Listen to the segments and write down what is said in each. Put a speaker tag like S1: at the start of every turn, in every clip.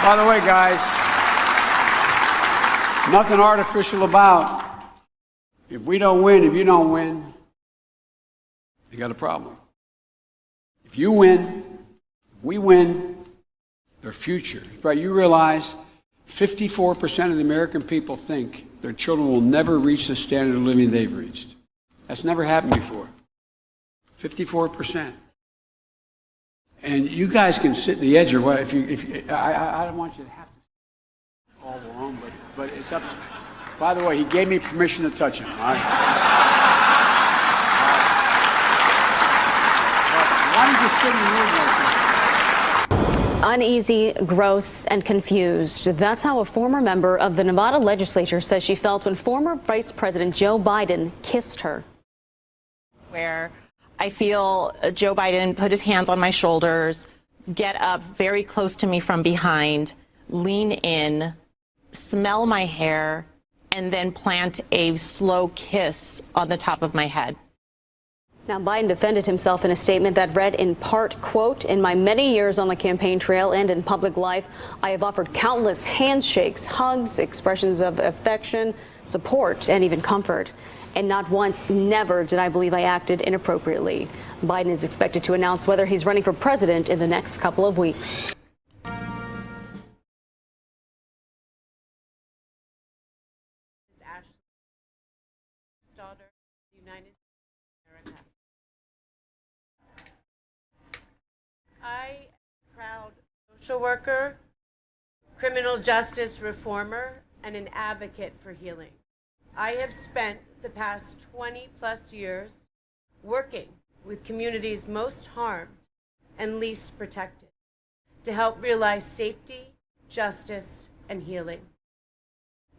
S1: By the way, guys, nothing artificial about. If we don't win, if you don't win, you got a problem. If you win, we win, their future. Right, you realize 54% of the American people think their children will never reach the standard of living they've reached. That's never happened before. 54%. And you guys can sit in the edge or what, if you I don't want you to have to all along, but it's up to you. By the way, he gave me permission to touch him. All right? Why don't you sit in the room like that?
S2: Uneasy, gross, and confused. That's how a former member of the Nevada legislature says she felt when former Vice President Joe Biden kissed her.
S3: Where I feel Joe Biden put his hands on my shoulders, get up very close to me from behind, lean in, smell my hair, and then plant a slow kiss on the top of my head.
S2: Now, Biden defended himself in a statement that read in part, quote, "In my many years on the campaign trail and in public life, I have offered countless handshakes, hugs, expressions of affection, support, and even comfort. And not once, never did I believe I acted inappropriately." Biden is expected to announce whether he's running for president in the next couple of weeks.
S4: I am a proud social worker, criminal justice reformer, and an advocate for healing. I have spent the past 20 plus years working with communities most harmed and least protected to help realize safety, justice, and healing.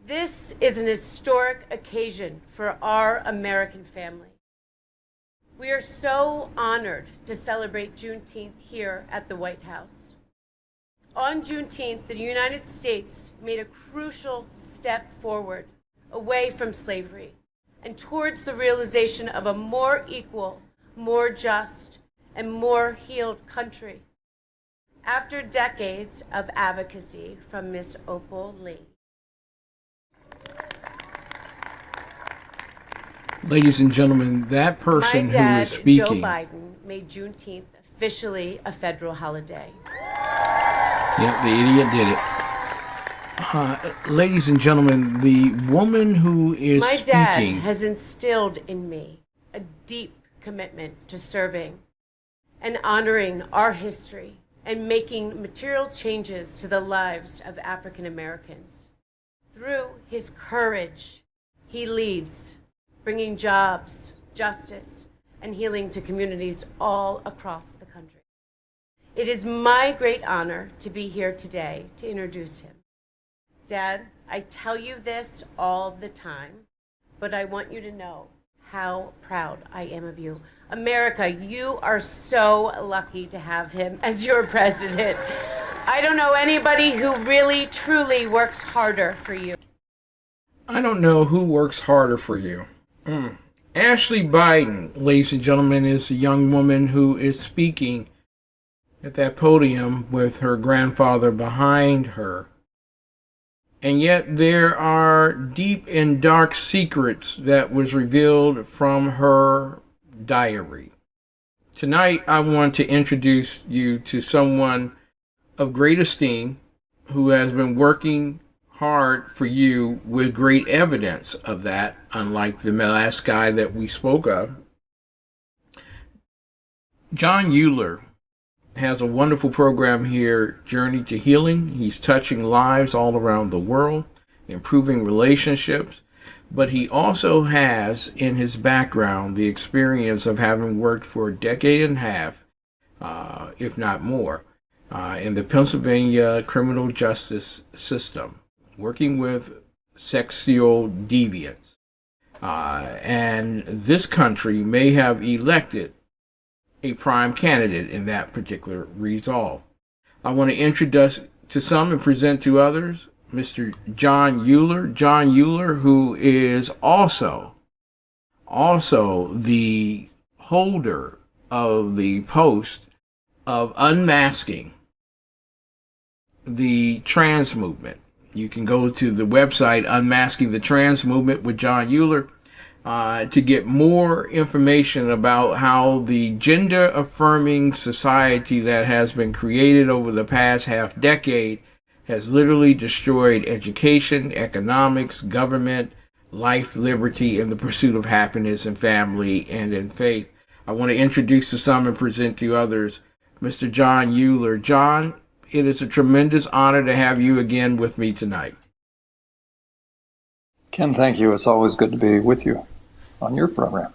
S4: This is an historic occasion for our American family. We are so honored to celebrate Juneteenth here at the White House. On Juneteenth, the United States made a crucial step forward away from slavery and towards the realization of a more equal, more just, and more healed country. After decades of advocacy from Ms. Opal Lee.
S5: Ladies and gentlemen, that person who is speaking.
S4: My dad, Joe Biden, made Juneteenth officially a federal holiday.
S5: Yeah, the idiot did it. Ladies and gentlemen, the woman who is
S4: My
S5: speaking.
S4: dad has instilled in me a deep commitment to serving and honoring our history and making material changes to the lives of African Americans. Through his courage, he leads, bringing jobs, justice, and healing to communities all across the country. It is my great honor to be here today to introduce him. Dad, I tell you this all the time, but I want you to know how proud I am of you. America, you are so lucky to have him as your president. I don't know anybody who really, truly works harder for you.
S5: I don't know who works harder for you. Ashley Biden, ladies and gentlemen, is a young woman who is speaking at that podium with her grandfather behind her. And yet there are deep and dark secrets that was revealed from her diary. Tonight, I want to introduce you to someone of great esteem who has been working hard for you with great evidence of that, unlike the last guy that we spoke of. John Euler has a wonderful program here, Journey to Healing. He's touching lives all around the world, improving relationships, but he also has in his background the experience of having worked for a decade and a half, if not more, in the Pennsylvania criminal justice system, working with sexual deviants. And this country may have elected a prime candidate in that particular resolve. I want to introduce to some and present to others Mr. John Euler. John Euler, who is also the holder of the post of unmasking the trans movement. You can go to the website Unmasking the Trans Movement with John Euler to get more information about how the gender-affirming society that has been created over the past half decade has literally destroyed education, economics, government, life, liberty, and the pursuit of happiness in family and in faith. I want to introduce to some and present to others Mr. John Euler. John, it is a tremendous honor to have you again with me tonight.
S6: Ken, thank you. It's always good to be with you on your program.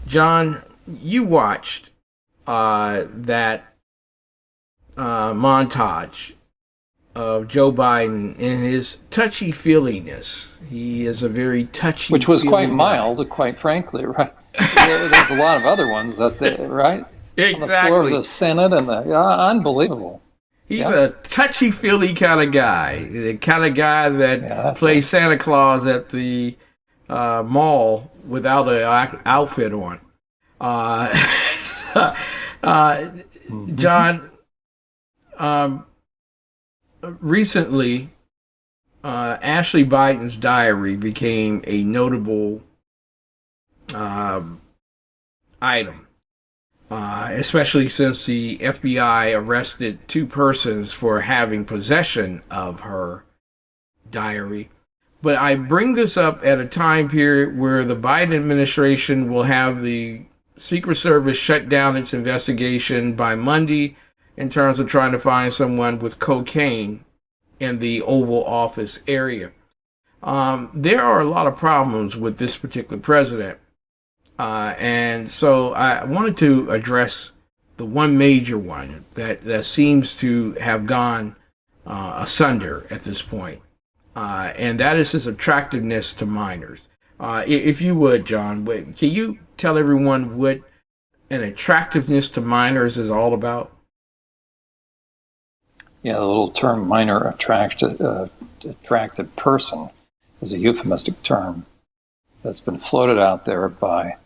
S5: John, you watched that montage of Joe Biden in his touchy-feeliness. He is a very touchy,
S6: which was quite mild, quite frankly, right? There's a lot of other ones that right?
S5: Exactly.
S6: On the floor of the Senate and the unbelievable.
S5: He's a touchy-feely kind of guy, the kind of guy that plays Santa Claus at the mall without an outfit on. John, recently, Ashley Biden's diary became a notable item, especially since the FBI arrested 2 persons for having possession of her diary. But I bring this up at a time period where the Biden administration will have the Secret Service shut down its investigation by Monday in terms of trying to find someone with cocaine in the Oval Office area. There are a lot of problems with this particular president. And so I wanted to address the one major one that seems to have gone asunder at this point. And that is his attractiveness to minors. If you would, John, can you tell everyone what an attractiveness to minors is all about?
S6: Yeah, the little term minor attracted person is a euphemistic term that's been floated out there by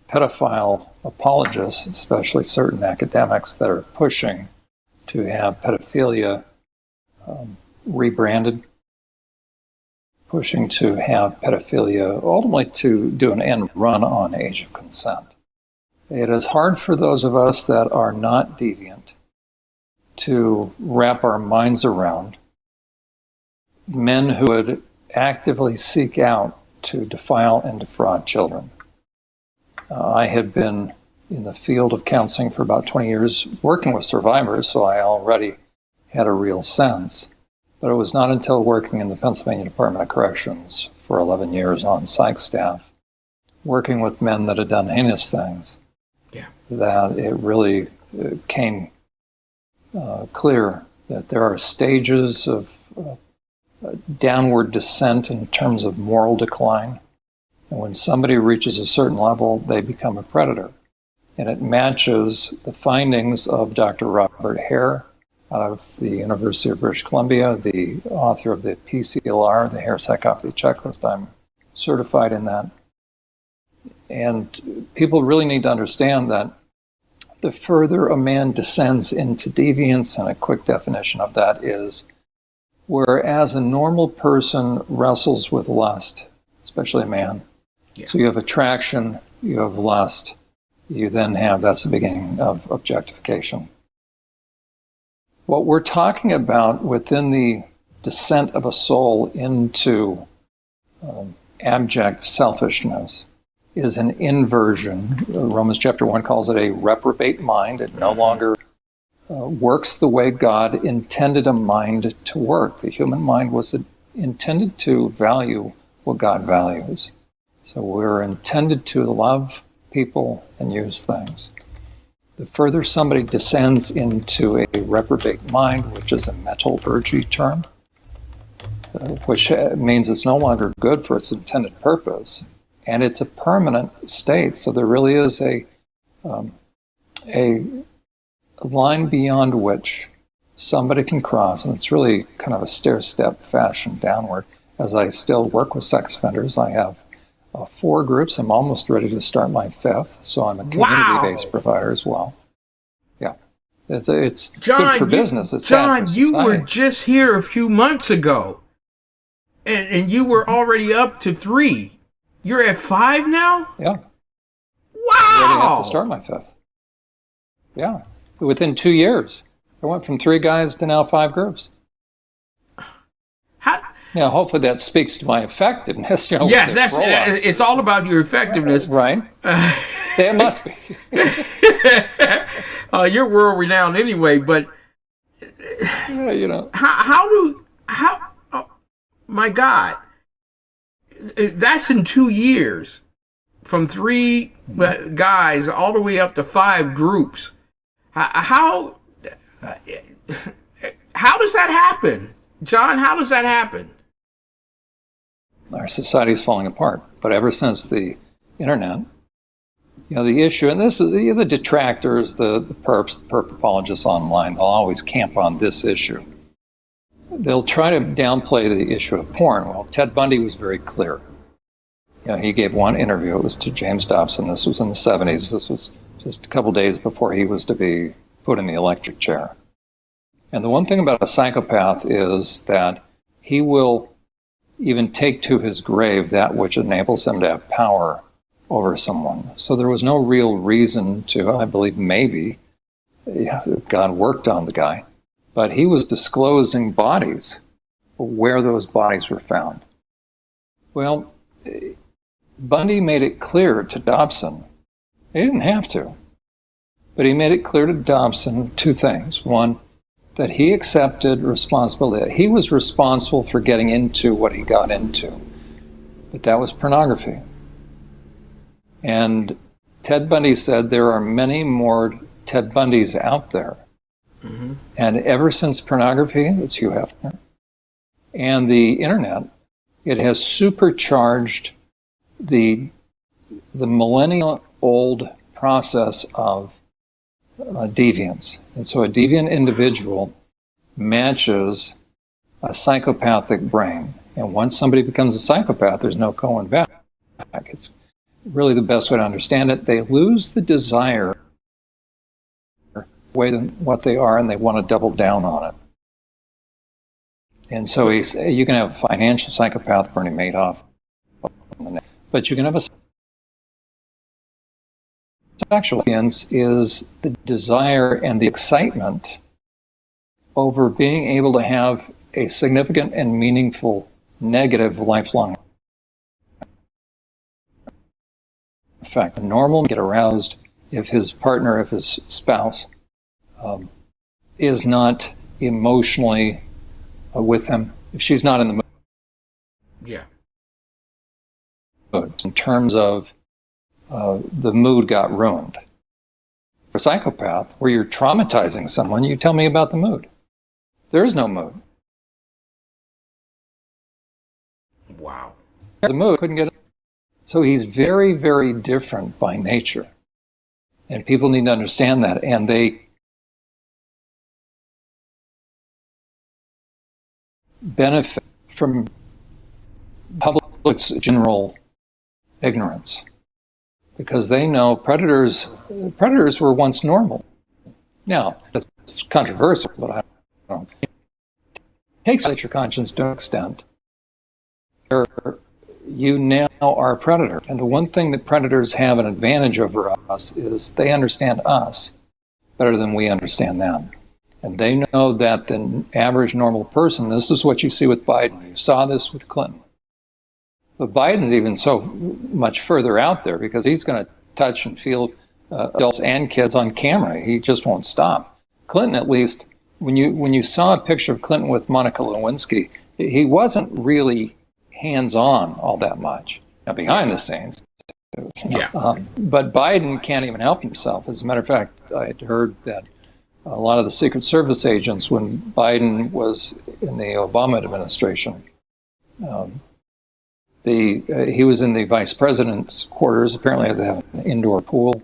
S6: pedophile apologists, especially certain academics that are pushing to have pedophilia rebranded, pushing to have pedophilia ultimately to do an end run on age of consent. It is hard for those of us that are not deviant to wrap our minds around men who would actively seek out to defile and defraud children. I had been in the field of counseling for about 20 years working with survivors, so I already had a real sense. But it was not until working in the Pennsylvania Department of Corrections for 11 years on psych staff, working with men that had done heinous things, that it really came clear that there are stages of downward descent in terms of moral decline. And when somebody reaches a certain level, they become a predator. And it matches the findings of Dr. Robert Hare out of the University of British Columbia, the author of the PCLR, the Hare Psychopathy Checklist. I'm certified in that. And people really need to understand that the further a man descends into deviance, and a quick definition of that is, whereas a normal person wrestles with lust, especially a man, so you have attraction, you have lust, you then have, that's the beginning of objectification. What we're talking about within the descent of a soul into abject selfishness is an inversion. Romans chapter 1 calls it a reprobate mind. It no longer works the way God intended a mind to work. The human mind was intended to value what God values. So we're intended to love people and use things. The further somebody descends into a reprobate mind, which is a metallurgy term, which means it's no longer good for its intended purpose, and it's a permanent state. So there really is a line beyond which somebody can cross, and it's really kind of a stair-step fashion downward. As I still work with sex offenders, I have 4 groups. I'm almost ready to start my 5th, so I'm a community-based provider as well. Yeah. It's
S5: John,
S6: good for business. It's
S5: John,
S6: sad for
S5: you were
S6: society.
S5: just here a few months ago, and you were already up to 3. You're at 5 now?
S6: Yeah.
S5: Wow!
S6: Ready up to start my 5th. Yeah. Within 2 years, I went from 3 guys to now 5 groups.
S5: How?
S6: Now, hopefully that speaks to my effectiveness.
S5: Yes, it's all about your effectiveness.
S6: Right. It must be.
S5: You're world renowned anyway, but
S6: Yeah,
S5: how my God, that's in 2 years, from 3 guys all the way up to 5 groups. How does that happen, John? How does that happen?
S6: Our society's falling apart. But ever since the internet, the issue, and this is the detractors, the perps, the perp apologists online, they'll always camp on this issue. They'll try to downplay the issue of porn. Well, Ted Bundy was very clear. He gave one interview. It was to James Dobson. This was in the 70s. This was just a couple days before he was to be put in the electric chair. And the one thing about a psychopath is that he will even take to his grave that which enables him to have power over someone. So there was no real reason to, I believe maybe, God worked on the guy, but he was disclosing bodies, where those bodies were found. Well, Bundy made it clear to Dobson, he didn't have to, but he made it clear to Dobson 2 things. One, that he accepted responsibility. He was responsible for getting into what he got into, but that was pornography. And Ted Bundy said there are many more Ted Bundys out there. Mm-hmm. And ever since pornography, that's Hugh Hefner, and the internet, it has supercharged the millennia-old process of deviance. And so a deviant individual matches a psychopathic brain. And once somebody becomes a psychopath, there's no going back. It's really the best way to understand it. They lose the desire way than what they are, and they want to double down on it. And so you can have a financial psychopath, Bernie Madoff, but you can have a sexual deviance is the desire and the excitement over being able to have a significant and meaningful negative lifelong effect. A normal get aroused if his partner, if his spouse is not emotionally with him, if she's not in the mood.
S5: Yeah.
S6: In terms of the mood got ruined. For a psychopath, where you're traumatizing someone, you tell me about the mood. There is no mood.
S5: Wow.
S6: The mood couldn't get it. So he's very, very different by nature. And people need to understand that. And they benefit from public's general ignorance. Because they know predators were once normal. Now, that's controversial, but I don't know. It takes your conscience to an extent. You now are a predator. And the one thing that predators have an advantage over us is they understand us better than we understand them. And they know that the average normal person, this is what you see with Biden. You saw this with Clinton. But Biden's even so much further out there because he's going to touch and feel adults and kids on camera. He just won't stop. Clinton, at least, when you saw a picture of Clinton with Monica Lewinsky, he wasn't really hands-on all that much. Now, behind the scenes.
S5: Yeah.
S6: But Biden can't even help himself. As a matter of fact, I had heard that a lot of the Secret Service agents, when Biden was in the Obama administration, he was in the vice president's quarters. Apparently they have an indoor pool.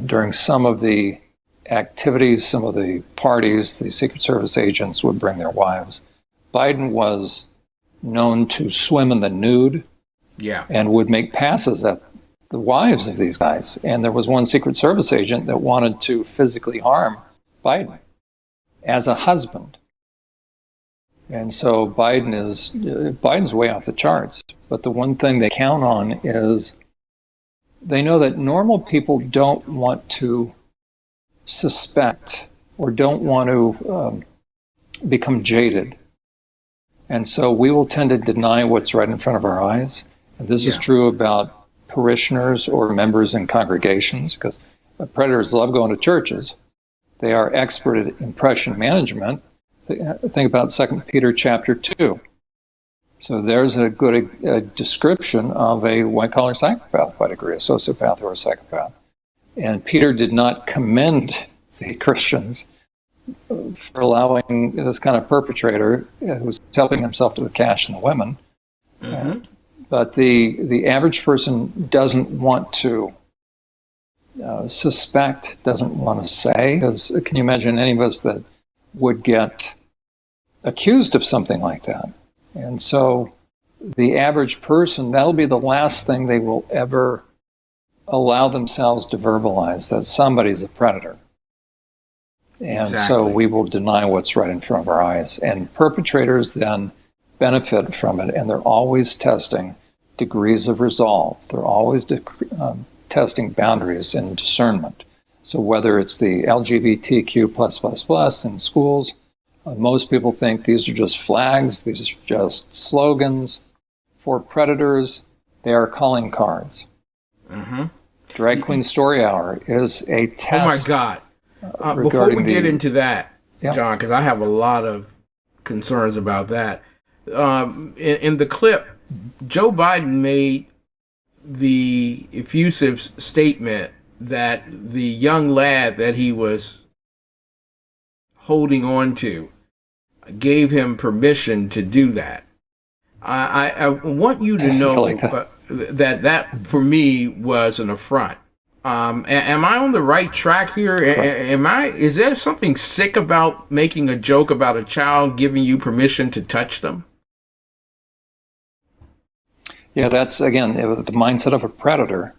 S6: During some of the activities, some of the parties, the Secret Service agents would bring their wives. Biden was known to swim in the nude, and would make passes at the wives of these guys. And there was one Secret Service agent that wanted to physically harm Biden as a husband. And so Biden's way off the charts. But the one thing they count on is they know that normal people don't want to suspect or don't want to become jaded. And so we will tend to deny what's right in front of our eyes. And this is true about parishioners or members in congregations, because predators love going to churches. They are expert at impression management. Think about 2 Peter chapter 2. So there's a good description of a white-collar psychopath, by degree, a sociopath or a psychopath. And Peter did not commend the Christians for allowing this kind of perpetrator who's helping himself to the cash and the women. Mm-hmm. But the average person doesn't want to suspect, doesn't want to say. Because can you imagine any of us that would get accused of something like that? And so the average person, that'll be the last thing they will ever allow themselves to verbalize, that somebody's a predator. And so we will deny what's right in front of our eyes. And perpetrators then benefit from it, and they're always testing degrees of resolve. They're always testing boundaries and discernment. So whether it's the LGBTQ++ in schools, most people think these are just flags, these are just slogans. For predators, they are calling cards. Mm-hmm. Drag Queen Story Hour is a test.
S5: Oh my God. Before we get into that, John, because I have a lot of concerns about that. In the clip, Joe Biden made the effusive statement that the young lad that he was holding on to gave him permission to do that. I want you to know like that for me was an affront. Am I on the right track here? Is there something sick about making a joke about a child giving you permission to touch them?
S6: Yeah, that's, again, the mindset of a predator.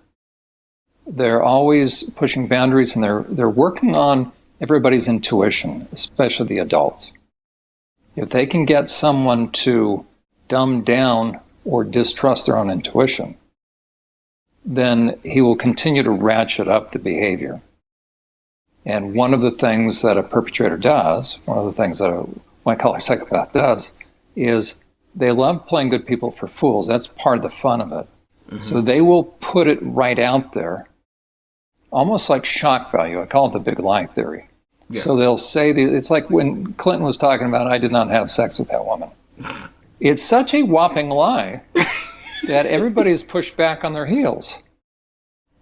S6: They're always pushing boundaries, and they're working on everybody's intuition, especially the adults. If they can get someone to dumb down or distrust their own intuition, then he will continue to ratchet up the behavior. And one of the things that a perpetrator does, one of the things that a white-collar psychopath does, is they love playing good people for fools. That's part of the fun of it. Mm-hmm. So they will put it right out there, almost like shock value. I call it the big lie theory. Yeah. So they'll say, it's like when Clinton was talking about, I did not have sex with that woman. It's such a whopping lie that everybody's pushed back on their heels,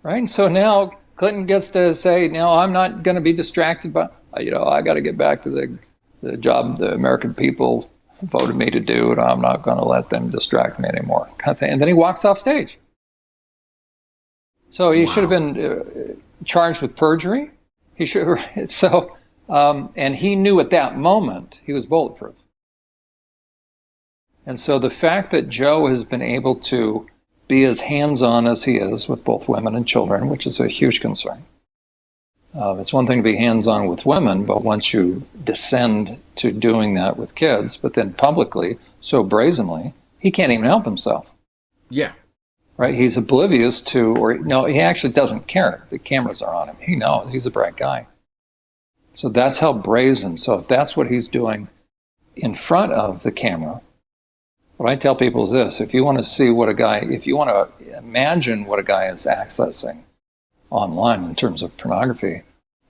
S6: right? And so now Clinton gets to say, no, I'm not going to be distracted by, I got to get back to the job the American people voted me to do, and I'm not going to let them distract me anymore, kind of thing. And then he walks off stage. So he should have been charged with perjury. He should. So, and he knew at that moment he was bulletproof. And so the fact that Joe has been able to be as hands-on as he is with both women and children, which is a huge concern. It's one thing to be hands-on with women, but once you descend to doing that with kids, but then publicly, so brazenly, he can't even help himself.
S5: Yeah.
S6: Right? He's oblivious to, or no, he actually doesn't care. The cameras are on him. He knows. He's a bright guy. So that's how brazen. So if that's what he's doing in front of the camera, what I tell people is this: if you want to see what if you want to imagine what a guy is accessing online in terms of pornography,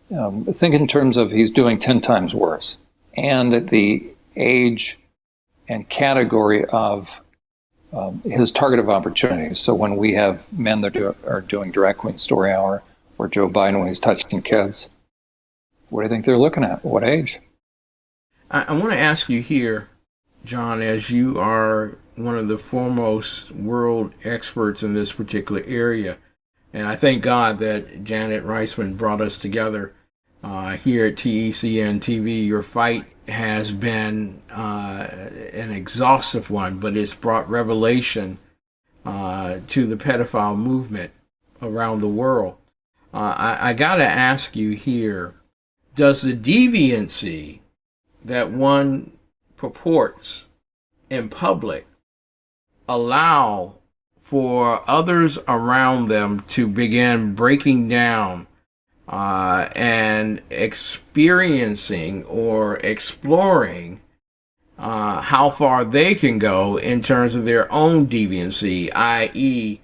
S6: think in terms of he's doing 10 times worse. And the age and category of his target of opportunity. So when we have men that are doing Drag Queen Story Hour, or Joe Biden when he's touching kids, what do you think they're looking at? What age?
S5: I want to ask you here, John, as you are one of the foremost world experts in this particular area, and I thank God that Janet Reisman brought us together here at TECN TV. Your fight has been an exhaustive one, but it's brought revelation to the pedophile movement around the world. I got to ask you here, does the deviancy that one purports in public allow for others around them to begin breaking down and experiencing or exploring how far they can go in terms of their own deviancy, i.e.,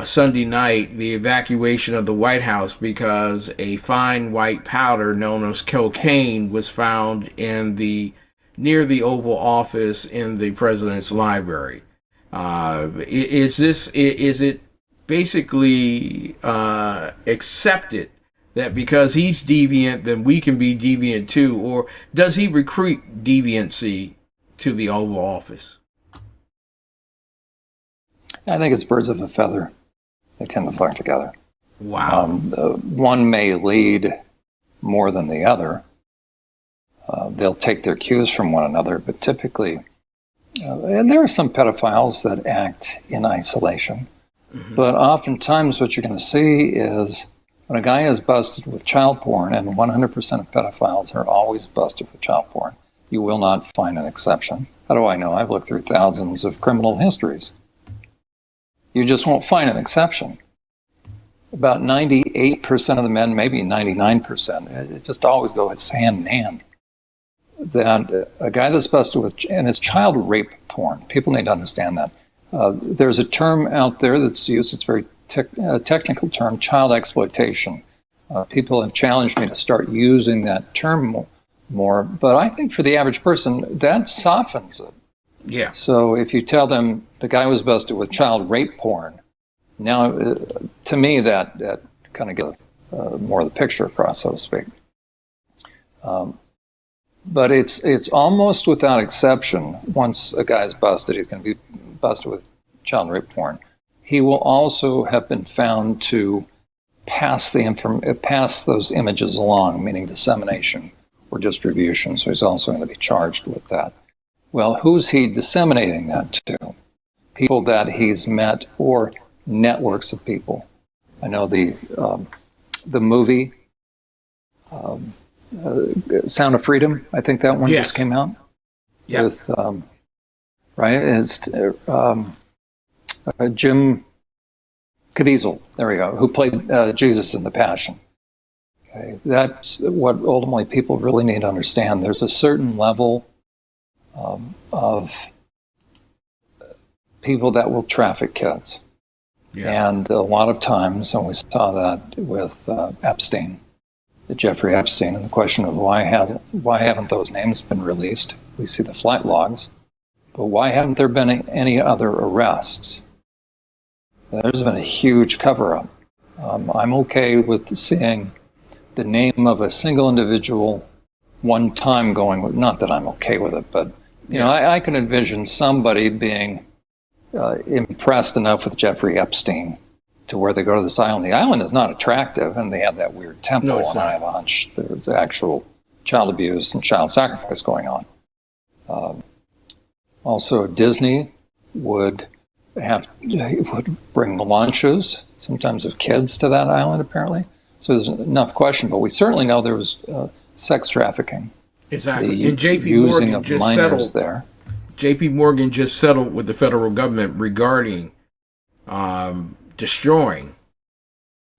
S5: Sunday night, the evacuation of the White House because a fine white powder known as cocaine was found in near the Oval Office in the president's library. Is it basically accepted that because he's deviant, then we can be deviant too, or does he recruit deviancy to the Oval Office?
S6: I think it's birds of a feather. They tend to flock together.
S5: Wow.
S6: One may lead more than the other. They'll take their cues from one another, but typically, and there are some pedophiles that act in isolation. Mm-hmm. But oftentimes what you're going to see is when a guy is busted with child porn, and 100% of pedophiles are always busted with child porn, you will not find an exception. How do I know? I've looked through thousands of criminal histories. You just won't find an exception. About 98% of the men, maybe 99%, it just always goes hand in hand. That a guy that's busted with, and it's child rape porn. People need to understand that. There's a term out there that's used, it's a very technical term, child exploitation. People have challenged me to start using that term more, but I think for the average person, that softens it.
S5: Yeah.
S6: So if you tell them the guy was busted with child rape porn, now to me that kind of gets more of the picture across, so to speak. But it's almost without exception. Once a guy's busted, he's going to be busted with child rape porn. He will also have been found to pass those images along, meaning dissemination or distribution. So he's also going to be charged with that. Well, who's he disseminating that to? People that he's met or networks of people. I know the movie Sound of Freedom. I think that one just came out.
S5: Yeah.
S6: With right, it's Jim Caviezel. There we go. Who played Jesus in The Passion. Okay, that's what ultimately people really need to understand. There's a certain level of people that will traffic kids. Yeah. And a lot of times, and we saw that with Epstein, Jeffrey Epstein, and the question of why haven't those names been released? We see the flight logs, but why haven't there been any other arrests? There's been a huge cover-up. I'm okay with seeing the name of a single individual one time going with, not that I'm okay with it, but you know, I can envision somebody being impressed enough with Jeffrey Epstein to where they go to this island. The island is not attractive, and they have that weird temple, and I have a hunch there's actual child abuse and child sacrifice going on. Also, Disney would bring launches, sometimes of kids, to that island, apparently. So there's enough question, but we certainly know there was sex trafficking.
S5: Exactly. And J.P.
S6: using
S5: Morgan
S6: of
S5: just
S6: minors
S5: settled
S6: there.
S5: J.P. Morgan just settled with the federal government regarding destroying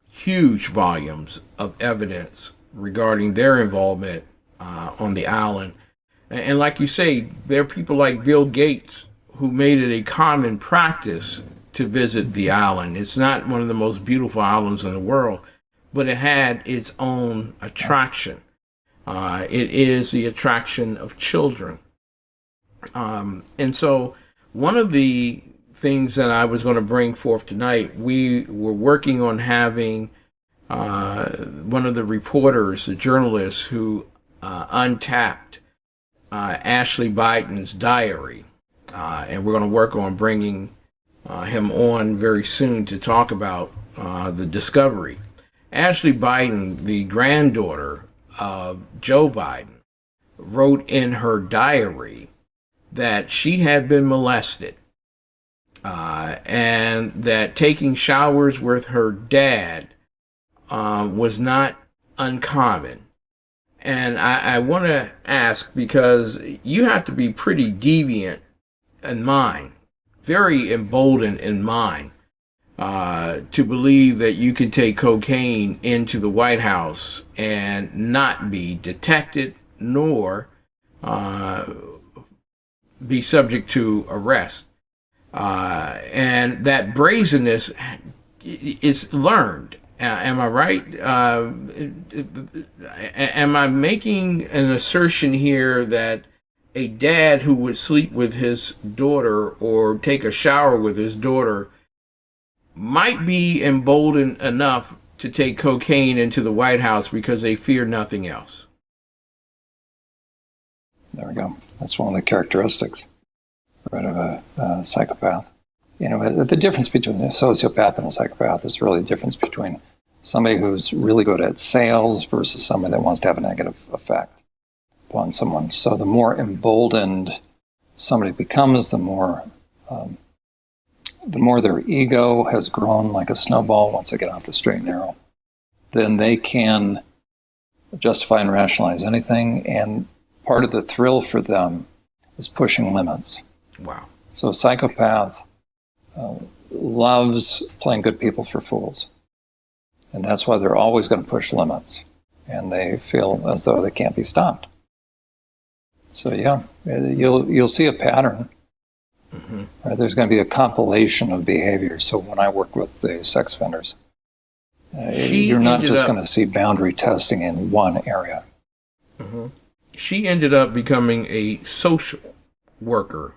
S5: huge volumes of evidence regarding their involvement on the island. And like you say, there are people like Bill Gates who made it a common practice to visit the island. It's not one of the most beautiful islands in the world, but it had its own attraction. It is the attraction of children. And so one of the things that I was going to bring forth tonight, we were working on having one of the reporters, the journalists who untapped Ashley Biden's diary. And we're going to work on bringing him on very soon to talk about the discovery. Ashley Biden, the granddaughter of Joe Biden, wrote in her diary that she had been molested and that taking showers with her dad was not uncommon. And I want to ask, because you have to be pretty deviant in mind, very emboldened in mind, to believe that you can take cocaine into the White House and not be detected nor be subject to arrest. And that brazenness is learned. Am I right? Am I making an assertion here that a dad who would sleep with his daughter or take a shower with his daughter might be emboldened enough to take cocaine into the White House because they fear nothing else?
S6: There we go. That's one of the characteristics, right, of a psychopath. You know, the difference between a sociopath and a psychopath is really the difference between somebody who's really good at sales versus somebody that wants to have a negative effect upon someone. So the more emboldened somebody becomes, the more their ego has grown like a snowball once they get off the straight and narrow. Then they can justify and rationalize anything, and part of the thrill for them is pushing limits.
S5: Wow.
S6: So a psychopath loves playing good people for fools. And that's why they're always going to push limits. And they feel as though they can't be stopped. So yeah, you'll see a pattern.
S5: Mm-hmm.
S6: Right? There's going to be a compilation of behaviors. So when I work with the sex offenders, you're not just going to see boundary testing in one area.
S5: Mm-hmm. She ended up becoming a social worker,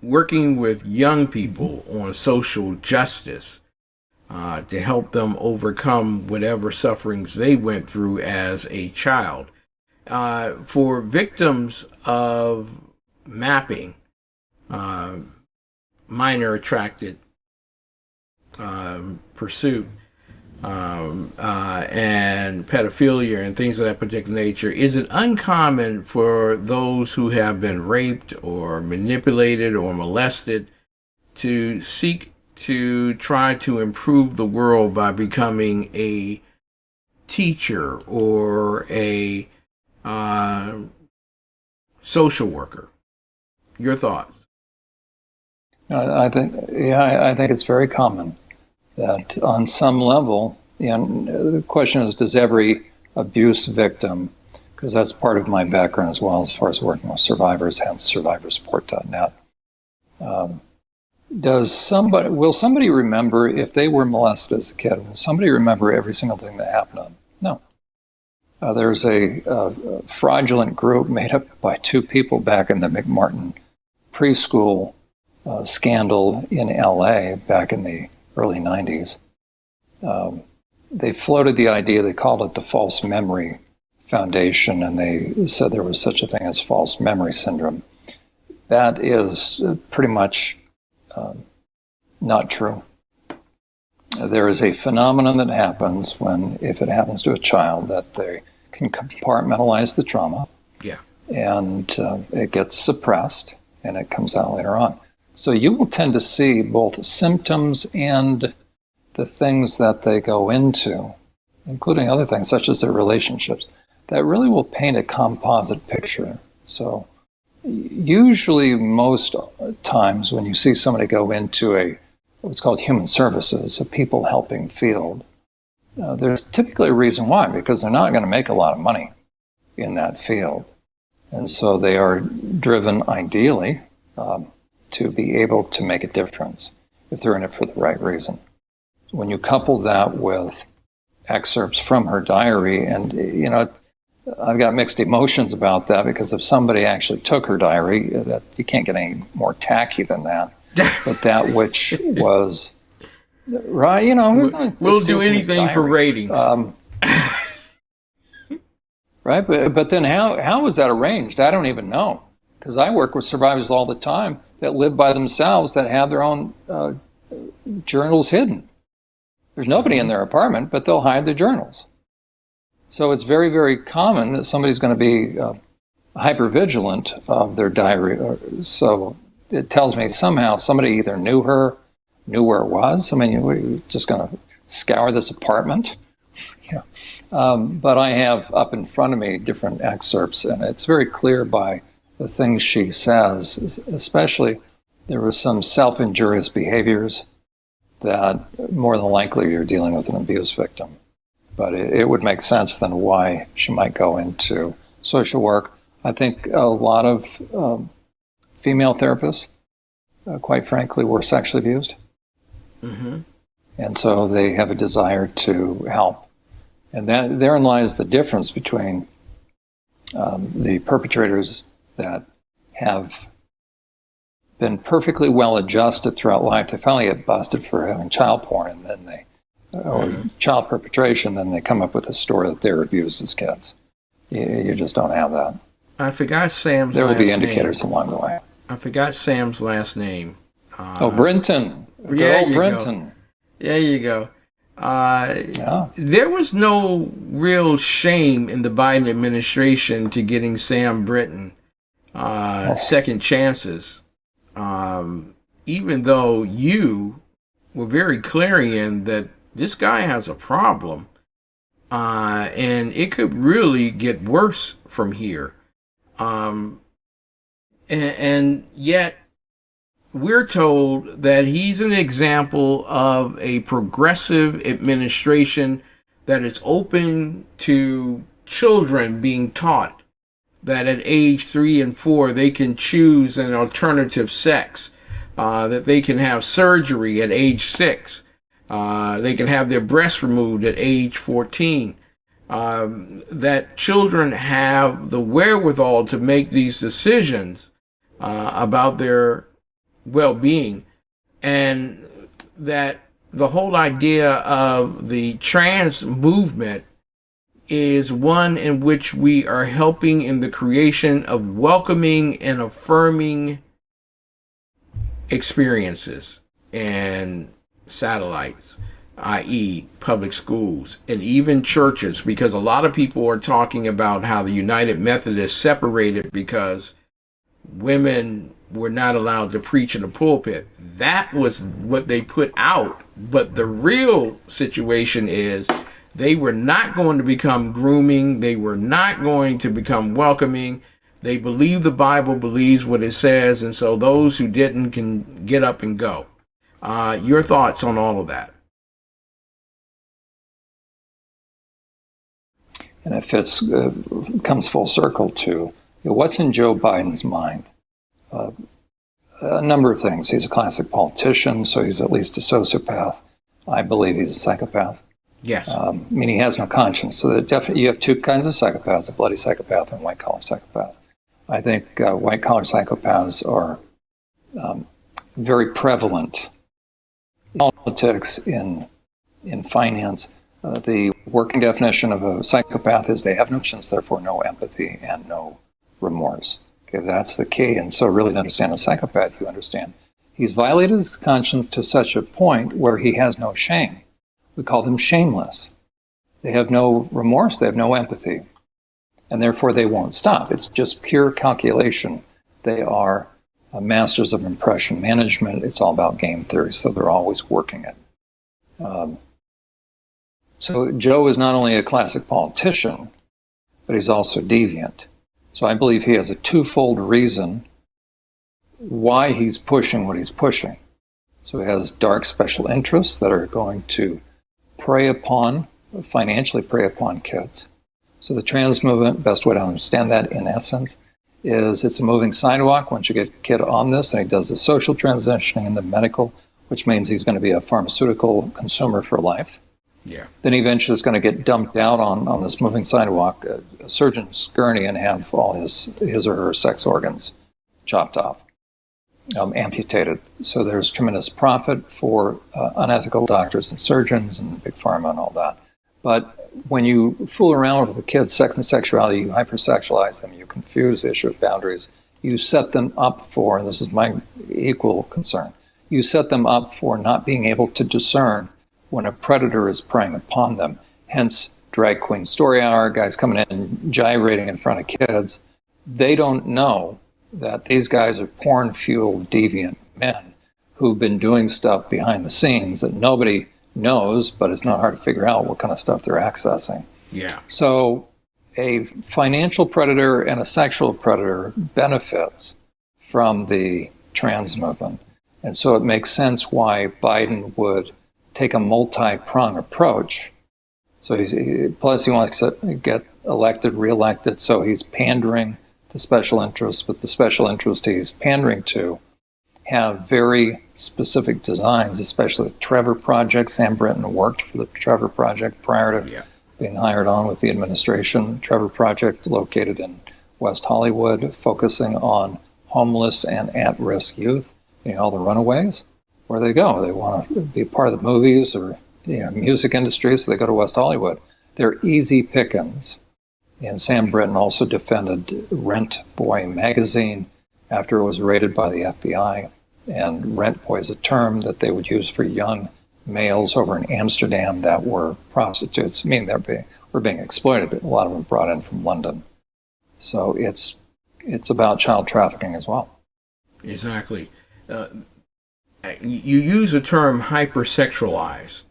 S5: working with young people on social justice, to help them overcome whatever sufferings they went through as a child. For victims of mapping, minor attracted pursuit, and pedophilia and things of that particular nature, is it uncommon for those who have been raped or manipulated or molested to seek to try to improve the world by becoming a teacher or a social worker? Your thoughts?
S6: I think it's very common that on some level, the question is, does every abuse victim, because that's part of my background as well as far as working with survivors, hence SurvivorSupport.net. Will somebody remember if they were molested as a kid? Will somebody remember every single thing that happened to them? No. There's a fraudulent group made up by two people back in the McMartin preschool scandal in LA back in the early 90s. They floated the idea, they called it the False Memory Foundation, and they said there was such a thing as false memory syndrome. That is pretty much not true. There is a phenomenon that happens if it happens to a child, that they can compartmentalize the trauma.
S5: Yeah.
S6: And it gets suppressed, and it comes out later on. So you will tend to see both symptoms and the things that they go into, including other things such as their relationships, that really will paint a composite picture. So usually, most times when you see somebody go into what's called human services, a people helping field, there's typically a reason why, because they're not going to make a lot of money in that field. And so they are driven ideally to be able to make a difference if they're in it for the right reason. When you couple that with excerpts from her diary, and I've got mixed emotions about that, because if somebody actually took her diary, that you can't get any more tacky than that. But that which was right,
S5: we'll do anything for ratings,
S6: right? But then how was that arranged? I don't even know, because I work with survivors all the time that live by themselves, that have their own journals hidden. There's nobody in their apartment, but they'll hide their journals. So it's very, very common that somebody's going to be hypervigilant of their diary. So it tells me somehow somebody either knew her, knew where it was. I mean, you're just going to scour this apartment But I have up in front of me different excerpts, and it's very clear by the things she says, especially there were some self-injurious behaviors that more than likely you're dealing with an abuse victim. But it would make sense then why she might go into social work. I think a lot of female therapists, quite frankly, were sexually abused.
S5: Mm-hmm.
S6: And so they have a desire to help. And therein lies the difference between the perpetrators that have been perfectly well adjusted throughout life. They finally get busted for having child porn, and then or child perpetration, then they come up with a story that they were abused as kids. You just don't have that.
S5: I forgot Sam's
S6: There will
S5: last
S6: be indicators
S5: name.
S6: along the way.
S5: I forgot Sam's last name.
S6: Brinton.
S5: Yeah, you
S6: Brinton.
S5: go. There you go.
S6: Yeah.
S5: There was no real shame in the Biden administration to getting Sam Brinton second chances. Even though you were very clarion that this guy has a problem, and it could really get worse from here. And yet we're told that he's an example of a progressive administration that is open to children being taught that at age 3 and 4 they can choose an alternative sex, that they can have surgery at age 6, they can have their breasts removed at age 14, that children have the wherewithal to make these decisions about their well-being, and that the whole idea of the trans movement is one in which we are helping in the creation of welcoming and affirming experiences and satellites, i.e. public schools and even churches, because a lot of people are talking about how the United Methodists separated because women were not allowed to preach in the pulpit. That was what they put out. But the real situation is they were not going to become grooming. They were not going to become welcoming. They believe the Bible believes what it says, and so those who didn't can get up and go. Your thoughts on all of that?
S6: And it comes full circle to what's in Joe Biden's mind. A number of things. He's a classic politician, so he's at least a sociopath. I believe he's a psychopath.
S5: Yes.
S6: I mean, he has no conscience. So you have two kinds of psychopaths, a bloody psychopath and a white-collar psychopath. I think white-collar psychopaths are very prevalent in politics, in finance. The working definition of a psychopath is they have no conscience, therefore no empathy and no remorse. Okay, that's the key. And so really to understand a psychopath, you understand he's violated his conscience to such a point where he has no shame. We call them shameless. They have no remorse, they have no empathy, and therefore they won't stop. It's just pure calculation. They are masters of impression management. It's all about game theory, so they're always working it. So Joe is not only a classic politician, but he's also deviant. So I believe he has a twofold reason why he's pushing what he's pushing. So he has dark special interests that are going to financially prey upon kids. So the trans movement, best way to understand that in essence, is it's a moving sidewalk. Once you get a kid on this, and he does the social transitioning and the medical, which means he's going to be a pharmaceutical consumer for life.
S5: Yeah.
S6: Then eventually it's going to get dumped out on this moving sidewalk, a surgeon's gurney, and have all his or her sex organs chopped off, amputated. So there's tremendous profit for unethical doctors and surgeons and big pharma and all that. But when you fool around with the kids' sex and sexuality, you hypersexualize them, you confuse the issue of boundaries, you set them up for, and this is my equal concern, you set them up for not being able to discern when a predator is preying upon them. Hence, drag queen story hour, guys coming in and gyrating in front of kids. They don't know that these guys are porn-fueled, deviant men who've been doing stuff behind the scenes that nobody knows, but it's not hard to figure out what kind of stuff they're accessing.
S5: Yeah.
S6: So a financial predator and a sexual predator benefits from the trans movement. And so it makes sense why Biden would take a multi-pronged approach. So plus he wants to get elected, reelected, so he's pandering to special interests, but the special interest he's pandering to have very specific designs, especially the Trevor Project. Sam Brinton worked for the Trevor Project prior to being hired on with the administration. Trevor Project, located in West Hollywood, focusing on homeless and at-risk youth. All the runaways, where they go. They want to be part of the movies or music industry, so they go to West Hollywood. They're easy pickings. And Sam Brinton also defended Rent Boy magazine after it was raided by the FBI. And Rent Boy is a term that they would use for young males over in Amsterdam that were prostitutes. I mean, were being exploited. A lot of them brought in from London. So it's about child trafficking as well.
S5: Exactly. You use the term hypersexualized.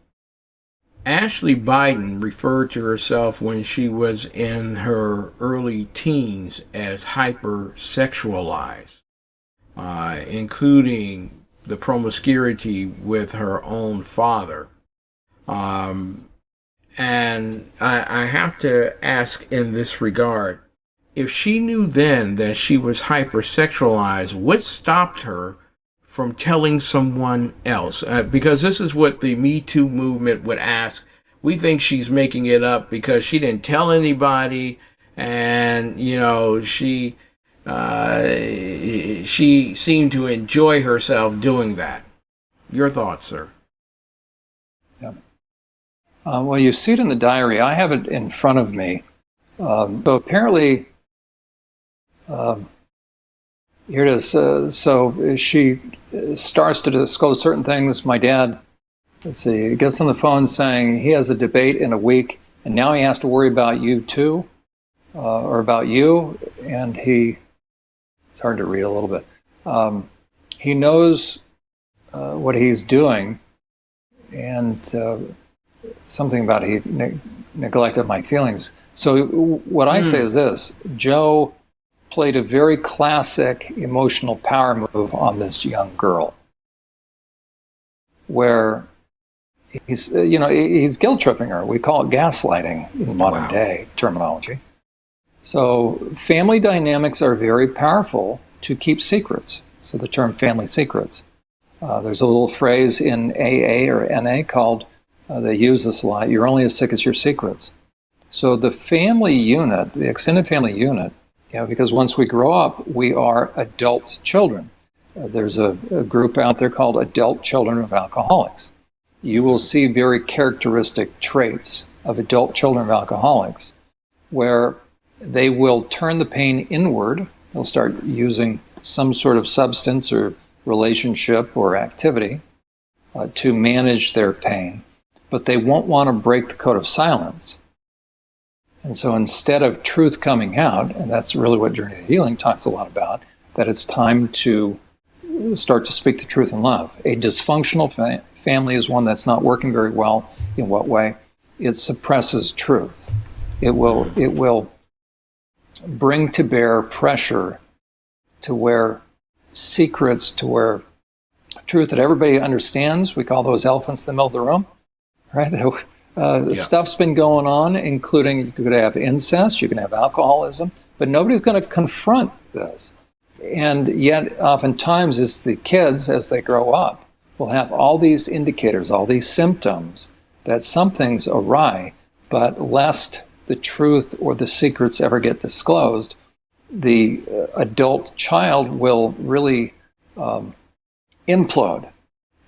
S5: Ashley Biden referred to herself when she was in her early teens as hypersexualized, including the promiscuity with her own father. And I have to ask in this regard, if she knew then that she was hypersexualized, what stopped her from telling someone else? Because this is what the Me Too movement would ask. We think she's making it up because she didn't tell anybody, and she seemed to enjoy herself doing that. Your thoughts, sir?
S6: Yeah. Well, you see it in the diary. I have it in front of me. So apparently, here it is. So she starts to disclose certain things. My dad, gets on the phone saying he has a debate in a week, and now he has to worry about you too, or about you. And it's hard to read a little bit. He knows what he's doing, and something about he neglected my feelings. So what I say is this: Joe played a very classic emotional power move on this young girl, where he's guilt tripping her. We call it gaslighting in modern day terminology. So family dynamics are very powerful to keep secrets. So the term family secrets. There's a little phrase in AA or NA called, they use this a lot, you're only as sick as your secrets. So the family unit, the extended family unit, because once we grow up, we are adult children. There's a group out there called Adult Children of Alcoholics. You will see very characteristic traits of adult children of alcoholics where they will turn the pain inward. They'll start using some sort of substance or relationship or activity to manage their pain, but they won't want to break the code of silence. And so instead of truth coming out, and that's really what Journey to Healing talks a lot about, that it's time to start to speak the truth in love. A dysfunctional family is one that's not working very well. In what way? It suppresses truth. It will bring to bear pressure to where secrets, to where truth that everybody understands, we call those elephants in the middle of the room, right? Stuff's been going on, including you could have incest, you can have alcoholism, but nobody's going to confront this. And yet, oftentimes, it's the kids, as they grow up, will have all these indicators, all these symptoms that something's awry, but lest the truth or the secrets ever get disclosed, the adult child will really implode.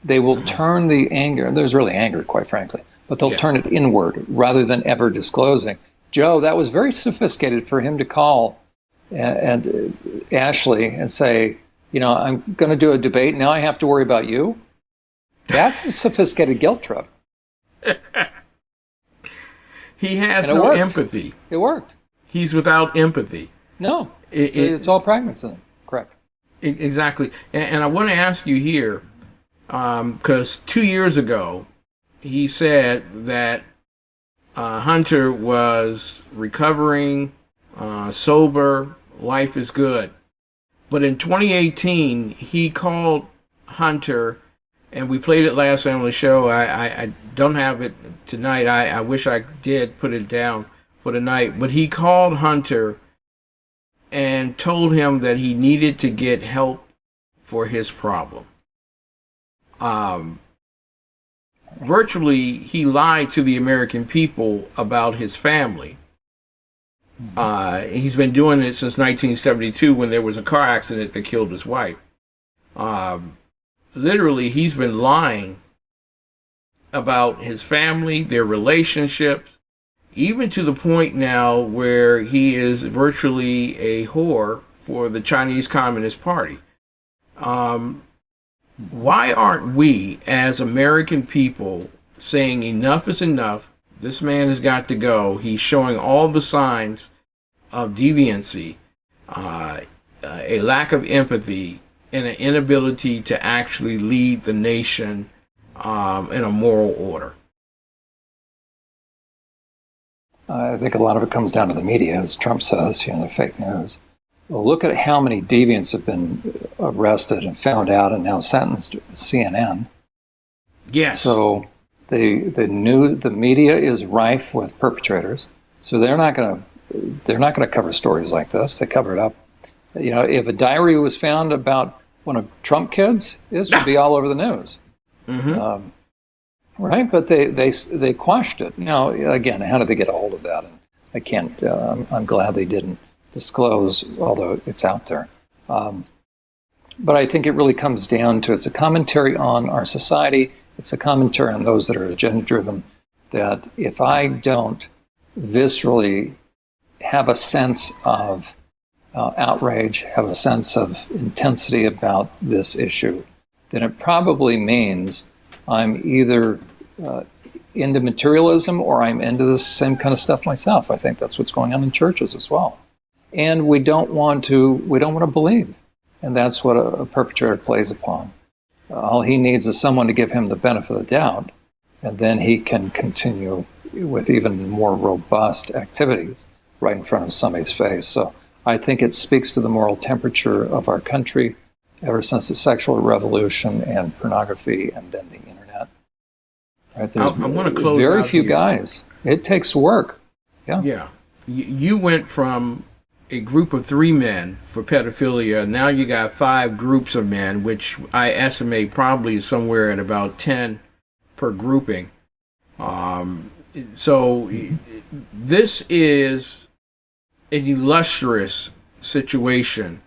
S6: They will turn the anger, there's really anger, quite frankly, but they'll turn it inward rather than ever disclosing. Joe, that was very sophisticated for him to call and Ashley and say, I'm going to do a debate. Now I have to worry about you. That's a sophisticated guilt trip.
S5: He has no empathy.
S6: It worked.
S5: He's without empathy.
S6: No, it's all pragmatism. Correct.
S5: Exactly. And I want to ask you here, because 2 years ago, he said that Hunter was recovering, sober, life is good. But in 2018, he called Hunter, and we played it last night on the show. I don't have it tonight. I wish I did put it down for tonight. But he called Hunter and told him that he needed to get help for his problem. Virtually, he lied to the American people about his family. He's been doing it since 1972 when there was a car accident that killed his wife. Literally, he's been lying about his family, their relationships, even to the point now where he is virtually a whore for the Chinese Communist Party. Why aren't we, as American people, saying enough is enough? This man has got to go. He's showing all the signs of deviancy, a lack of empathy, and an inability to actually lead the nation in a moral order.
S6: I think a lot of it comes down to the media, as Trump says, the fake news. Well, look at how many deviants have been arrested and found out and now sentenced to CNN.
S5: Yes.
S6: So the media is rife with perpetrators. So they're not going to cover stories like this. They cover it up. If a diary was found about one of Trump kids, this would be all over the news.
S5: Mm-hmm.
S6: Right? But they quashed it. Now, again, how did they get a hold of that? And I can't. I'm glad they didn't disclose, although it's out there. But I think it really comes down to it's a commentary on our society. It's a commentary on those that are agenda-driven, that if I don't viscerally have a sense of outrage, have a sense of intensity about this issue, then it probably means I'm either into materialism or I'm into this same kind of stuff myself. I think that's what's going on in churches as well. And we don't want to believe. And that's what a perpetrator plays upon. All he needs is someone to give him the benefit of the doubt, and then he can continue with even more robust activities right in front of somebody's face. So I think it speaks to the moral temperature of our country ever since the sexual revolution and pornography and then the internet. Right? There's
S5: I want to close
S6: very
S5: out
S6: few
S5: here.
S6: guys. It takes work.
S5: Yeah. You went from a group of 3 men for pedophilia. Now you got 5 groups of men, which I estimate probably is somewhere at about 10 per grouping. So this is an illustrious situation,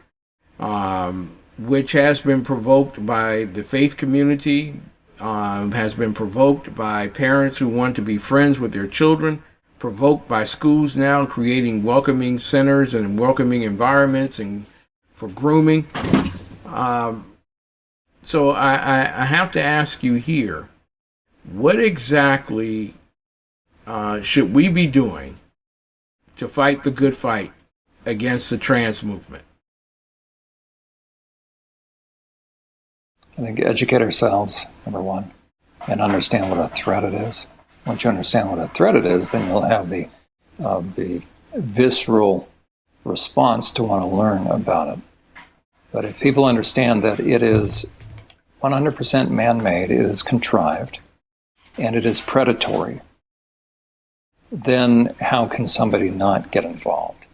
S5: which has been provoked by the faith community, has been provoked by parents who want to be friends with their children, provoked by schools now creating welcoming centers and welcoming environments and for grooming. So I have to ask you here, what exactly should we be doing to fight the good fight against the trans movement?
S6: I think educate ourselves, number one, and understand what a threat it is. Once you understand what a threat it is, then you'll have the visceral response to want to learn about it. But if people understand that it is 100% man-made, it is contrived, and it is predatory, then how can somebody not get involved?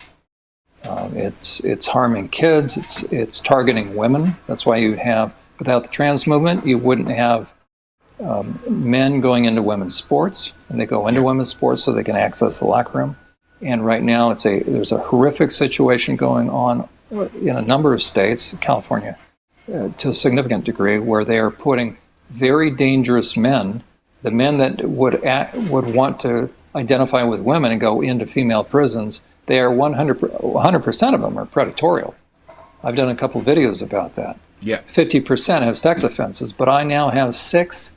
S6: It's harming kids. It's targeting women. That's why you have, without the trans movement, you wouldn't have men going into women's sports, and they go into women's sports so they can access the locker room. And right now, there's a horrific situation going on in a number of states, California, to a significant degree, where they are putting very dangerous men, the men that would want to identify with women and go into female prisons. They are 100% of them are predatory. I've done a couple of videos about that.
S5: Yeah.
S6: 50% have sex offenses, but I now have 6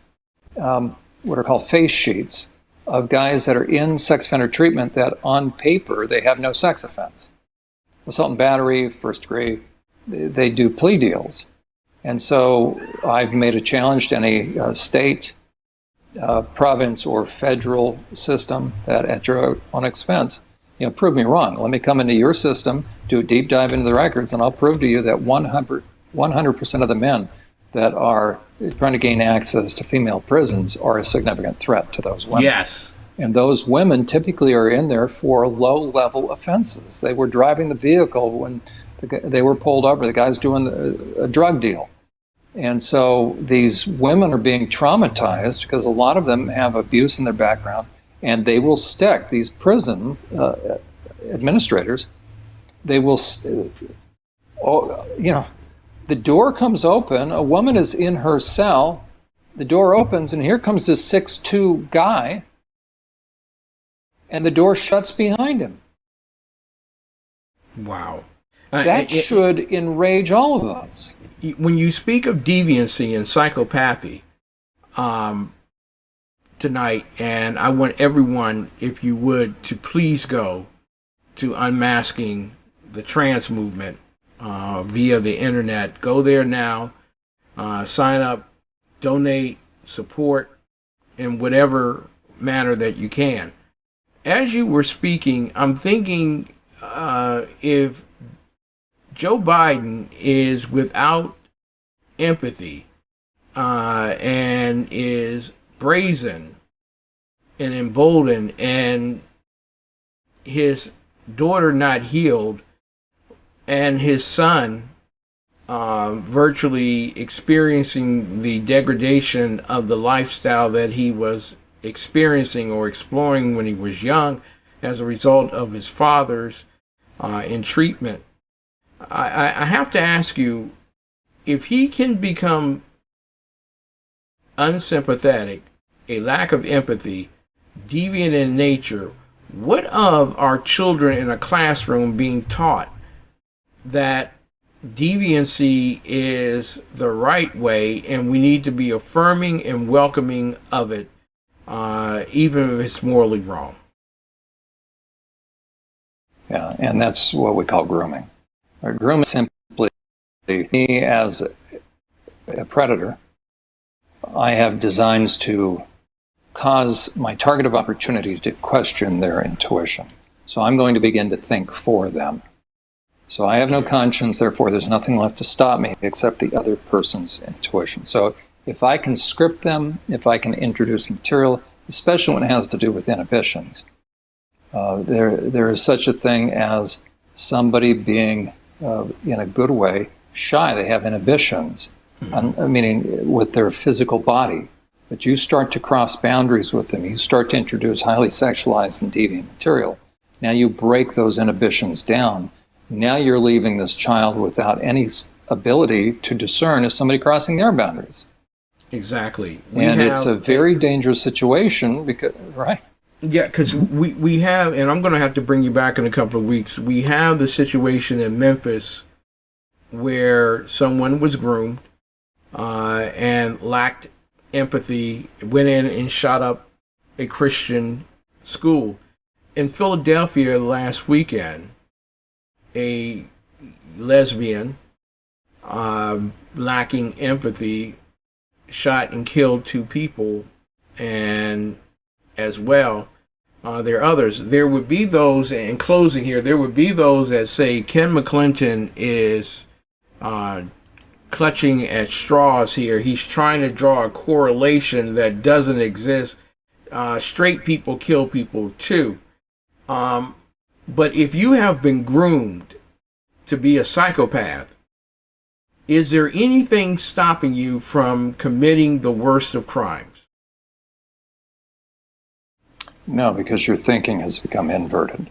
S6: what are called face sheets of guys that are in sex offender treatment that on paper they have no sex offense. Assault and battery, first degree, they do plea deals. And so I've made a challenge to any state province or federal system that at your own expense, prove me wrong. Let me come into your system, do a deep dive into the records, and I'll prove to you that 100% of the men that are trying to gain access to female prisons are a significant threat to those women.
S5: Yes.
S6: And those women typically are in there for low-level offenses. They were driving the vehicle when they were pulled over. The guy's doing a drug deal. And so these women are being traumatized because a lot of them have abuse in their background, and they will stick, these prison administrators, they will, the door comes open, a woman is in her cell, the door opens, and here comes this 6'2" guy, and the door shuts behind him.
S5: Wow.
S6: That should enrage all of us.
S5: When you speak of deviancy and psychopathy tonight, and I want everyone, if you would, to please go to Unmasking the Trans Movement via the internet. Go there now, sign up, donate, support in whatever manner that you can. As you were speaking, I'm thinking if Joe Biden is without empathy and is brazen and emboldened, and his daughter not healed, and his son virtually experiencing the degradation of the lifestyle that he was experiencing or exploring when he was young as a result of his father's in treatment. I have to ask you, if he can become unsympathetic, a lack of empathy, deviant in nature, what of our children in a classroom being taught that deviancy is the right way and we need to be affirming and welcoming of it, even if it's morally wrong?
S6: Yeah, and that's what we call grooming. Grooming is simply me as a predator. I have designs to cause my target of opportunity to question their intuition. So I'm going to begin to think for them. So I have no conscience, therefore there's nothing left to stop me except the other person's intuition. So if I can script them, if I can introduce material, especially when it has to do with inhibitions, there is such a thing as somebody being, in a good way, shy. They have inhibitions, meaning with their physical body. But you start to cross boundaries with them. You start to introduce highly sexualized and deviant material. Now you break those inhibitions down. Now you're leaving this child without any ability to discern is somebody crossing their boundaries.
S5: Exactly.
S6: It's a very dangerous situation because, right?
S5: Yeah, because we have, and I'm going to have to bring you back in a couple of weeks, we have the situation in Memphis where someone was groomed and lacked empathy, went in and shot up a Christian school. In Philadelphia last weekend, a lesbian, lacking empathy, shot and killed 2 people, and as well, there are others. There would be those, in closing here, there would be those that say Ken McClinton is clutching at straws here. He's trying to draw a correlation that doesn't exist. Straight people kill people too. But if you have been groomed to be a psychopath, is there anything stopping you from committing the worst of crimes?
S6: No, because your thinking has become inverted.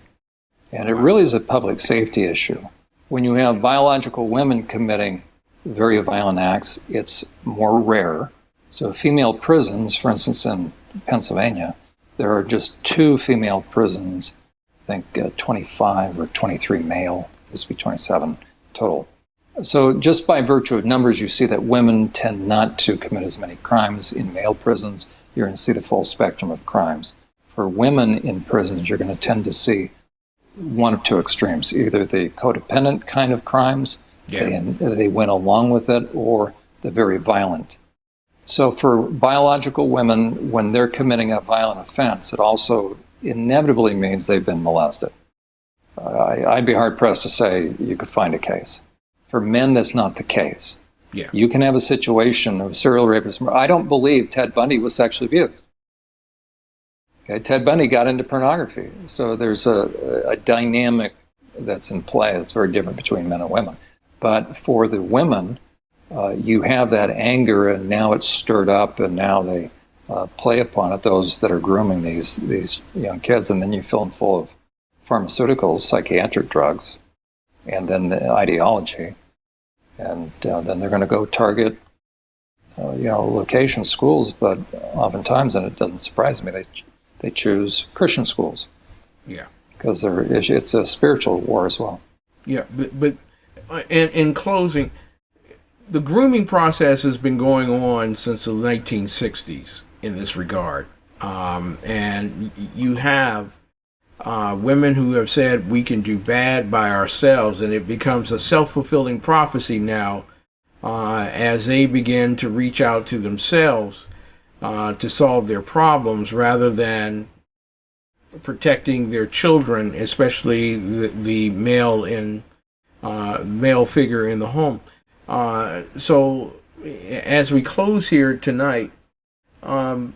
S6: And it really is a public safety issue. When you have biological women committing very violent acts, it's more rare. So female prisons, for instance, in Pennsylvania, there are just 2 female prisons, I think 25 or 23 male, this would be 27 total. So just by virtue of numbers, you see that women tend not to commit as many crimes in male prisons. You're going to see the full spectrum of crimes. For women in prisons, you're going to tend to see one of 2 extremes, either the codependent kind of crimes, and they went along with it, or the very violent. So for biological women, when they're committing a violent offense, it also inevitably means they've been molested. I'd be hard-pressed to say you could find a case. For men, that's not the case.
S5: Yeah.
S6: You can have a situation of serial rapist. I don't believe Ted Bundy was sexually abused. Okay, Ted Bundy got into pornography. So there's a dynamic that's in play that's very different between men and women. But for the women, you have that anger, and now it's stirred up, and now they play upon it, those that are grooming these young kids, and then you fill them full of pharmaceuticals, psychiatric drugs, and then the ideology. And then they're going to go target, location schools, but oftentimes, and it doesn't surprise me, they choose Christian schools.
S5: Yeah.
S6: Because it's a spiritual war as well.
S5: Yeah, but in closing, the grooming process has been going on since the 1960s in this regard. And you have women who have said we can do bad by ourselves, and it becomes a self-fulfilling prophecy now as they begin to reach out to themselves to solve their problems rather than protecting their children, especially the male figure in the home. So as we close here tonight, the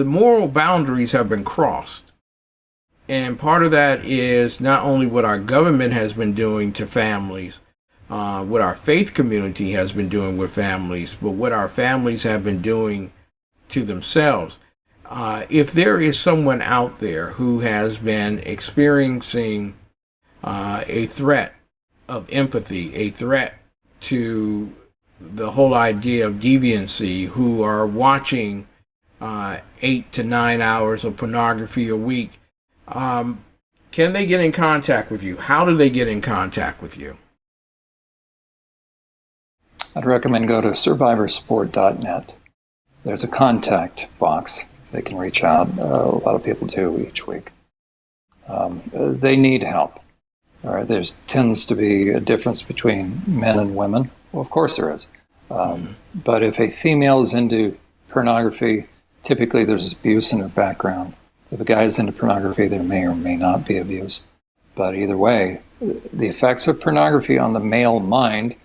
S5: moral boundaries have been crossed. And part of that is not only what our government has been doing to families, what our faith community has been doing with families, but what our families have been doing to themselves. If there is someone out there who has been experiencing a threat of empathy, a threat to the whole idea of deviancy, who are watching 8 to 9 hours of pornography a week, can they get in contact with you? How do they get in contact with you?
S6: I'd recommend go to SurvivorSupport.net. There's a contact box. They can reach out. A lot of people do each week. They need help. All right, there tends to be a difference between men and women. Well, of course there is. But if a female is into pornography, typically there's abuse in her background. If a guy is into pornography, there may or may not be abuse. But either way, the effects of pornography on the male mind,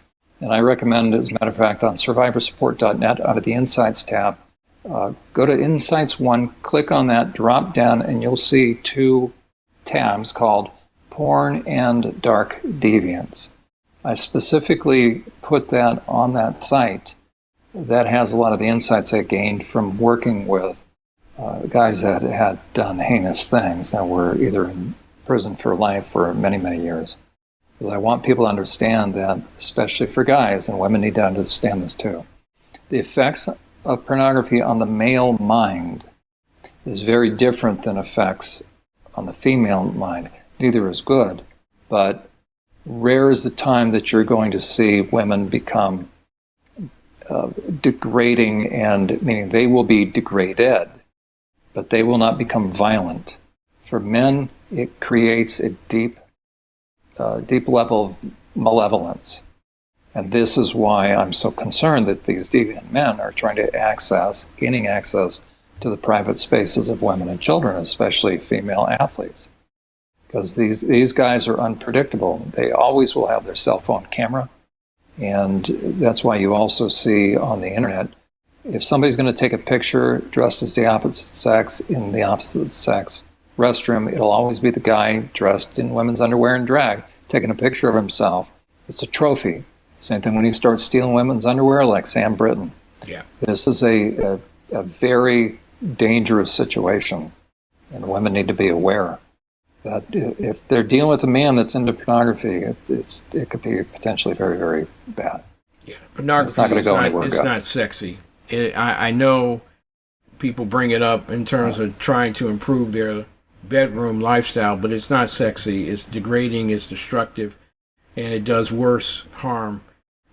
S6: and I recommend, as a matter of fact, on SurvivorSupport.net, under the Insights tab, go to Insights 1, click on that, drop down, and you'll see 2 tabs called Porn and Dark Deviance. I specifically put that on that site. That has a lot of the insights I gained from working with guys that had done heinous things that were either in prison for life for many, many years. Because I want people to understand that, especially for guys, and women need to understand this too, the effects of pornography on the male mind is very different than effects on the female mind. Neither is good, but rare is the time that you're going to see women become degrading, and meaning they will be degraded, but they will not become violent. For men, it creates a deep level of malevolence. And this is why I'm so concerned that these deviant men are trying to gaining access to the private spaces of women and children, especially female athletes. Because these guys are unpredictable. They always will have their cell phone camera. And that's why you also see on the internet, if somebody's going to take a picture dressed as the opposite sex in the opposite sex restroom, it'll always be the guy dressed in women's underwear and drag taking a picture of himself. It's a trophy. Same thing when you start stealing women's underwear, like Sam Britton.
S5: Yeah.
S6: This is a very dangerous situation, and women need to be aware that if they're dealing with a man that's into pornography, it could be potentially very, very bad.
S5: Yeah, pornography
S6: it's not going to go anywhere.
S5: It's not sexy. I know people bring it up in terms of trying to improve their bedroom lifestyle, but it's not sexy. It's degrading, it's destructive, and it does worse harm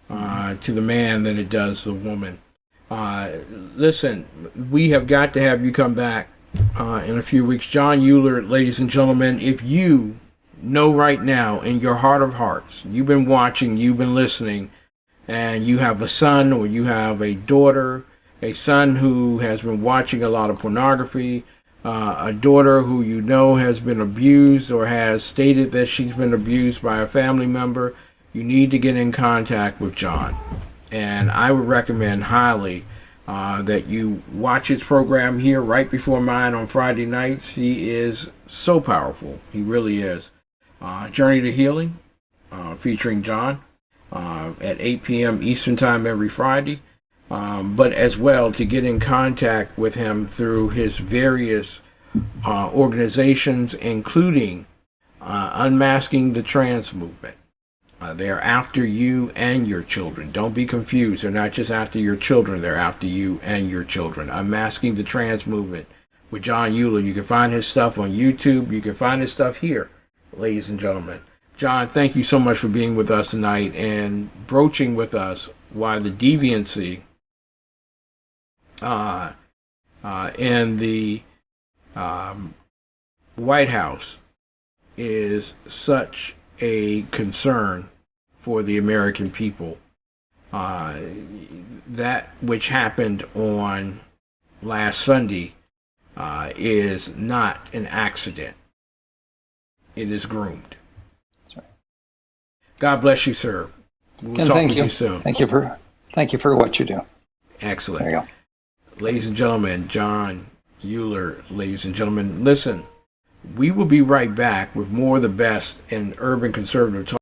S5: to the man than it does the woman. Listen, we have got to have you come back in a few weeks. John Euler, ladies and gentlemen, if you know right now in your heart of hearts, you've been watching, you've been listening, and you have a son or you have a daughter a son who has been watching a lot of pornography, a daughter who you know has been abused or has stated that she's been abused by a family member, you need to get in contact with John. And I would recommend highly that you watch his program here right before mine on Friday nights. He is so powerful. He really is. Journey to Healing, featuring John, at 8 p.m. Eastern Time every Friday. But as well to get in contact with him through his various organizations, including Unmasking the Trans Movement. They're after you and your children. Don't be confused. They're not just after your children. They're after you and your children. Unmasking the Trans Movement with John Euler. You can find his stuff on YouTube. You can find his stuff here, ladies and gentlemen. John, thank you so much for being with us tonight and broaching with us why the deviancy in the White House is such a concern for the American people. That which happened on last Sunday is not an accident. It is groomed.
S6: That's right.
S5: God bless you, sir. We'll
S6: And
S5: talk
S6: thank
S5: with
S6: you.
S5: you soon.
S6: Thank you for what you do.
S5: Excellent.
S6: There you go.
S5: Ladies and gentlemen, John Euler, ladies and gentlemen, listen, we will be right back with more of the best in urban conservative talk.